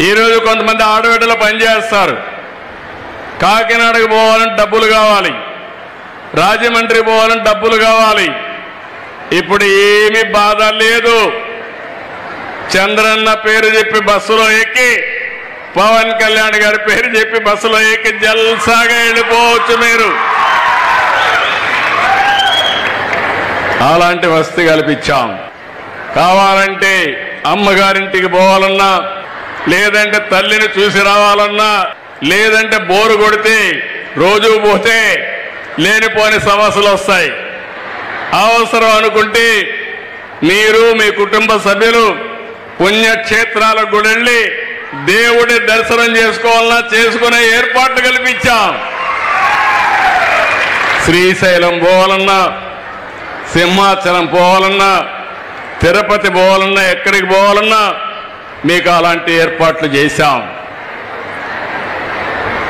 ఈరోజు కొంతమంది ఆడబిడ్డలు పనిచేస్తారు. కాకినాడకు పోవాలంటే డబ్బులు కావాలి, రాజమండ్రి పోవాలంటే డబ్బులు కావాలి. ఇప్పుడు ఏమీ బాధ లేదు. చంద్రన్న పేరు చెప్పి బస్సులో ఎక్కి, పవన్ కళ్యాణ్ గారి పేరు చెప్పి బస్సులో ఎక్కి జల్సాగా వెళ్ళిపోవచ్చు మీరు. అలాంటి వసతి కల్పించాం. కావాలంటే అమ్మగారింటికి పోవాలన్నా, లేదంటే తల్లిని చూసి రావాలన్నా, లేదంటే బోరు కొడితే రోజు పోతే లేనిపోని సమస్యలు వస్తాయి. అవసరం అనుకుంటే మీరు మీ కుటుంబ సభ్యులు పుణ్యక్షేత్రాలకు కూడా వెళ్ళి దేవుడి దర్శనం చేసుకోవాలన్నా చేసుకునే ఏర్పాట్లు కల్పించాం. శ్రీశైలం పోవాలన్నా, సింహాచలం పోవాలన్నా, తిరుపతి పోవాలన్నా, ఎక్కడికి పోవాలన్నా మీకు అలాంటి ఏర్పాట్లు చేశాం.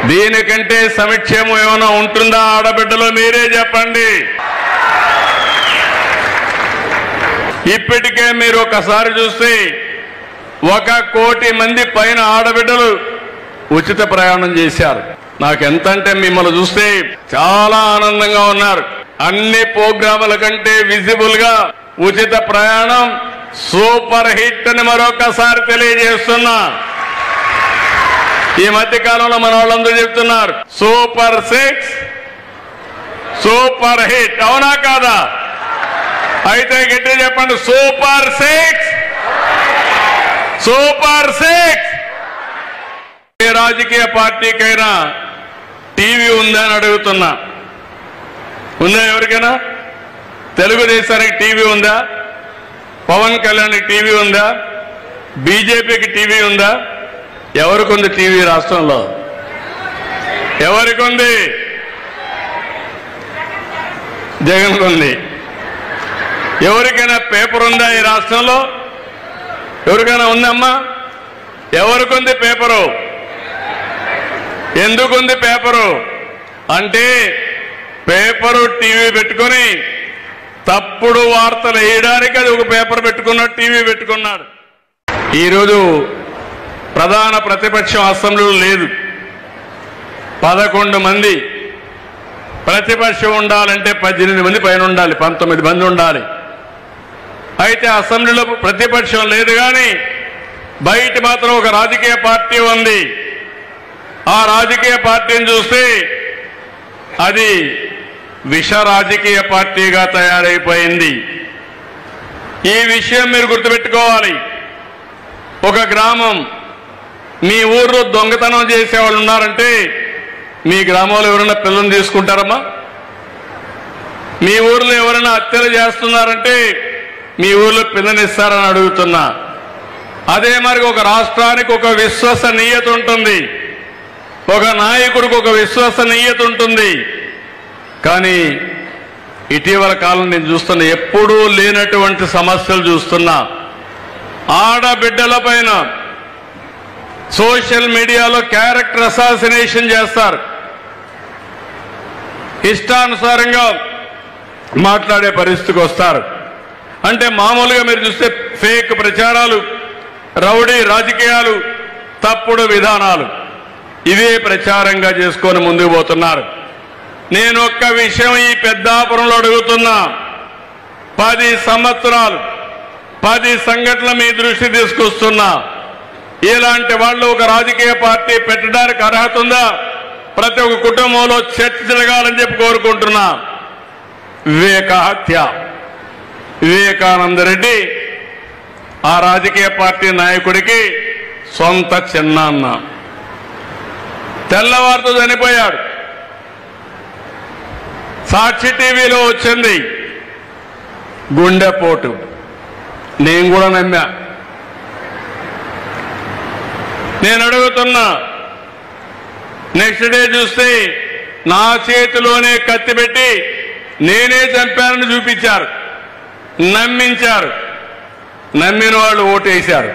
దీనికంటే సంక్షేమం ఏమైనా ఉంటుందా ఆడబిడ్డలో? మీరే చెప్పండి. ఇప్పటికే మీరు ఒకసారి చూస్తే 1 కోటి మంది పైన ఆడబిడ్డలు ఉచిత ప్రయాణం చేశారు. నాకెంత అంటే మిమ్మల్ని చూస్తే చాలా ఆనందంగా ఉన్నారు. అన్ని ప్రోగ్రాముల కంటే విజిబుల్ గా ఉచిత ప్రయాణం సూపర్ హిట్ అని మరొకసారి తెలియజేస్తున్నా. ఈ మధ్య కాలంలో మన వాళ్ళందరూ చెప్తున్నారు సూపర్ 6 సూపర్ హిట్. అవునా కాదా? అయితే గట్టిగా చెప్పండి, సూపర్ 6 సూపర్ 6. ఏ రాజకీయ పార్టీకైనా టీవీ ఉందా అని అడుగుతున్నా. ఉందా ఎవరికైనా? తెలుగుదేశానికి టీవీ ఉందా? పవన్ కళ్యాణ్కి టీవీ ఉందా? బీజేపీకి టీవీ ఉందా? ఎవరికి ఉంది టీవీ రాష్ట్రంలో? ఎవరికి ఉంది? జగన్కు ఉంది. ఎవరికైనా పేపర్ ఉందా ఈ రాష్ట్రంలో? ఎవరికైనా ఉందమ్మా? ఎవరికి ఉంది పేపరు? ఎందుకుంది పేపరు అంటే పేపరు టీవీ పెట్టుకొని తప్పుడు వార్తలు వేయడానికి అది ఒక పేపర్ పెట్టుకున్నాడు, టీవీ పెట్టుకున్నాడు. ఈరోజు ప్రధాన ప్రతిపక్షం అసెంబ్లీలో లేదు. 11 మంది. ప్రతిపక్షం ఉండాలంటే 18 మంది పైన ఉండాలి, 19 మంది ఉండాలి. అయితే అసెంబ్లీలో ప్రతిపక్షం లేదు, కానీ బయట మాత్రం ఒక రాజకీయ పార్టీ ఉంది. ఆ రాజకీయ పార్టీని చూస్తే అది విష రాజకీయ పార్టీగా తయారైపోయింది. ఈ విషయం మీరు గుర్తుపెట్టుకోవాలి. ఒక గ్రామం, మీ ఊర్లో దొంగతనం చేసేవాళ్ళు ఉన్నారంటే మీ గ్రామంలో ఎవరైనా పిల్లల్ని తీసుకుంటారమ్మా? మీ ఊర్లో ఎవరైనా హత్యలు చేస్తున్నారంటే మీ ఊర్లో పిల్లనిస్తారని అడుగుతున్నా. అదే మరి ఒక రాష్ట్రానికి ఒక విశ్వసనీయత ఉంటుంది, ఒక నాయకుడికి ఒక విశ్వసనీయత ఉంటుంది. కానీ ఇటీవల కాలం నేను చూస్తున్న ఎప్పుడూ లేనటువంటి సమస్యలు చూస్తున్నా. ఆడబిడ్డల పైన సోషల్ మీడియాలో క్యారెక్టర్ అసాసినేషన్ చేస్తారు. ఇష్టానుసారంగా మాట్లాడే పరిస్థితికి వస్తారు. అంటే మామూలుగా మీరు చూస్తే ఫేక్ ప్రచారాలు, రౌడీ రాజకీయాలు, తప్పుడు విధానాలు ఇవే ప్రచారంగా చేసుకొని ముందుకు పోతున్నారు. నేను ఒక్క విషయం ఈ పెద్దాపురంలో అడుగుతున్నా. 10 సంవత్సరాలు 10 సంఘటనలు మీ దృష్టి తీసుకొస్తున్నా. ఇలాంటి వాళ్ళు ఒక రాజకీయ పార్టీ పెట్టడానికి అర్హత ఉందా? ప్రతి ఒక్క కుటుంబంలో చర్చ జరగాలని చెప్పి కోరుకుంటున్నా. వివేక హత్య, వివేకానంద రెడ్డి ఆ రాజకీయ పార్టీ నాయకుడికి సొంత చిన్నాన్న, తెల్లవారితో చనిపోయాడు. సాక్షి టీవీలో వచ్చింది గుండెపోటు. నేను కూడా నమ్మా. నేను అడుగుతున్నా, నెక్స్ట్ డే చూస్తే నా చేతిలోనే కత్తి పెట్టి నేనే చంపానని చూపించారు, నమ్మించారు. నమ్మిన వాళ్ళు ఓటేశారు.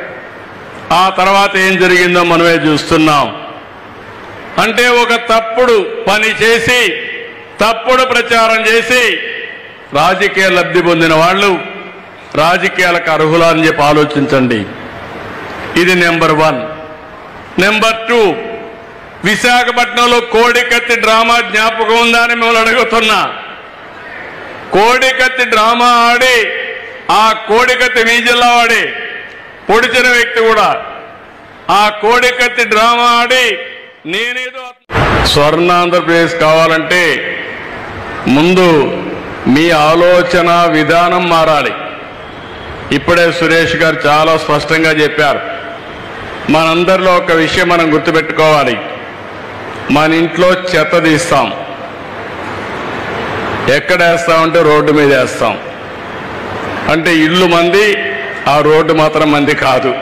ఆ తర్వాత ఏం జరిగిందో మనమే చూస్తున్నాం. అంటే ఒక తప్పుడు పని చేసి, తప్పుడు ప్రచారం చేసి రాజకీయ లబ్ధి పొందిన వాళ్ళు రాజకీయాలకు అర్హులా అని చెప్పి ఆలోచించండి. ఇది నెంబర్ 1. నెంబర్ 2, విశాఖపట్నంలో కోడికత్తి డ్రామా జ్ఞాపకం ఉందా అని మిమ్మల్ని అడుగుతున్నా. కోడికత్తి డ్రామా ఆడి ఆ కోడికత్తి మీ జిల్లా వాడి పొడిచిన వ్యక్తి కూడా ఆ కోడికత్తి డ్రామా ఆడి నేనేదో స్వర్ణాంధ్రప్రదేశ్ కావాలంటే ముందు మీ ఆలోచన విధానం మారాలి. ఇప్పుడే సురేష్ గారు చాలా స్పష్టంగా చెప్పారు. మనందరిలో ఒక విషయం మనం గుర్తుపెట్టుకోవాలి. మన ఇంట్లో చెత్త తీస్తాం, ఎక్కడ వేస్తామంటే రోడ్డు మీద వేస్తాం. అంటే ఇల్లు మంది, ఆ రోడ్డు మాత్రం మంది కాదు.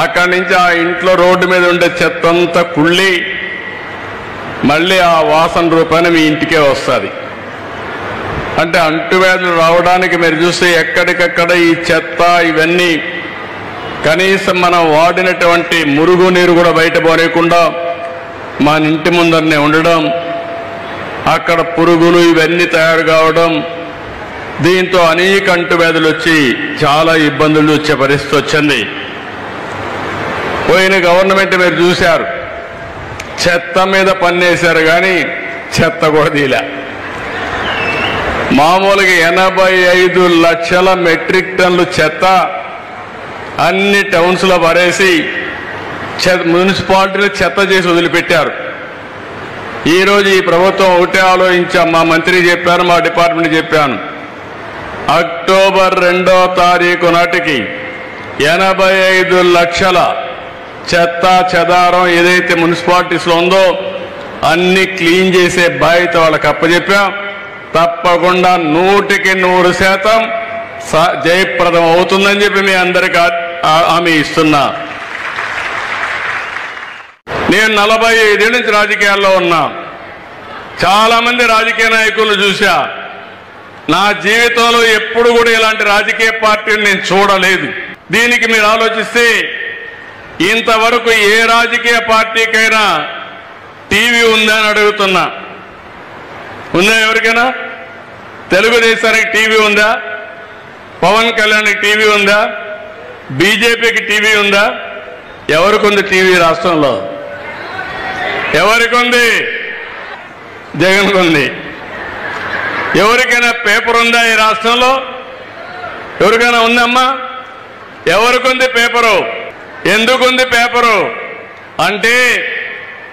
అక్కడి నుంచి ఆ ఇంట్లో రోడ్డు మీద ఉండే చెత్త అంతా కుళ్ళి మళ్ళీ ఆ వాసన రూపాన మీ ఇంటికే వస్తుంది. అంటే అంటువ్యాధులు రావడానికి మీరు చూస్తే ఎక్కడికక్కడ ఈ చెత్త ఇవన్నీ కనీసం మనం వాడినటువంటి మురుగు నీరు కూడా బయట పోలేకుండా మన ఇంటి ముందరనే ఉండడం, అక్కడ పురుగులు ఇవన్నీ తయారు కావడం, దీంతో అనేక అంటువ్యాధులు వచ్చి చాలా ఇబ్బందులు వచ్చే పరిస్థితి వచ్చింది. పోయిన గవర్నమెంట్ మీరు చూశారు, చెత్త మీద పన్నేశారు కానీ చెత్త కూడా తీలే. మామూలుగా 85 లక్షల మెట్రిక్ టన్నులు చెత్త అన్ని టౌన్స్లో పరేసి మున్సిపాలిటీలు చెత్త చేసి వదిలిపెట్టారు. ఈరోజు ఈ ప్రభుత్వం ఒకటే ఆలోచించాం. మా మంత్రి చెప్పారు, మా డిపార్ట్మెంట్ చెప్పాను, అక్టోబర్ 2వ తారీఖు నాటికి 85 లక్షల చెత్త చెదారం ఏదైతే మున్సిపాలిటీస్లో ఉందో అన్ని క్లీన్ చేసే బాధ్యత వాళ్ళకి అప్పచెప్పాం. తప్పకుండా 100% జయప్రదం అవుతుందని చెప్పి మీ అందరికీ హామీ ఇస్తున్నా. నేను 45 ఏళ్ళ నుంచి రాజకీయాల్లో ఉన్నా. చాలా మంది రాజకీయ నాయకులు చూశా. నా జీవితంలో ఎప్పుడు కూడా ఇలాంటి రాజకీయ పార్టీని నేను చూడలేదు. దీనికి మీరు ఆలోచిస్తే ఇంతవరకు ఏ రాజకీయ పార్టీకైనా టీవీ ఉందా అని అడుగుతున్నా. ఉందా ఎవరికైనా? తెలుగుదేశానికి టీవీ ఉందా? పవన్ కళ్యాణ్కి టీవీ ఉందా? బీజేపీకి టీవీ ఉందా? ఎవరికి ఉంది టీవీ రాష్ట్రంలో? ఎవరికి ఉంది? జగన్కు ఉంది. ఎవరికైనా పేపర్ ఉందా ఈ రాష్ట్రంలో? ఎవరికైనా ఉందమ్మా? ఎవరికి ఉంది పేపరు? ఎందుకుంది పేపరు అంటే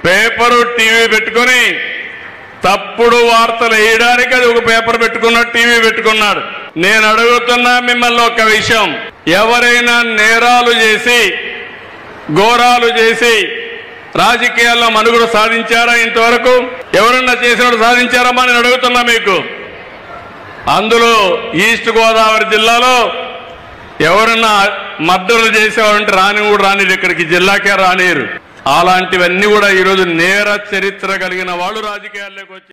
పేపరు టీవీ పెట్టుకొని తప్పుడు వార్తలు వేయడానికి అది ఒక పేపర్ పెట్టుకున్నాడు, టీవీ పెట్టుకున్నాడు. నేను అడుగుతున్నా మిమ్మల్ని ఒక విషయం, ఎవరైనా నేరాలు చేసి ఘోరాలు చేసి రాజకీయాల్లో మనుగడ సాధించారా? ఇంతవరకు ఎవరన్నా చేసినట్టు సాధించారమ్మా నేను అడుగుతున్నా మీకు. అందులో ఈస్ట్ గోదావరి జిల్లాలో ఎవరన్నా మర్డర్లు చేసేవారంటే రాని కూడా రానిరు, ఇక్కడికి జిల్లాకే రానిరు. అలాంటివన్నీ కూడా ఈరోజు నేర చరిత్ర కలిగిన వాళ్ళు రాజకీయాల్లోకి వచ్చి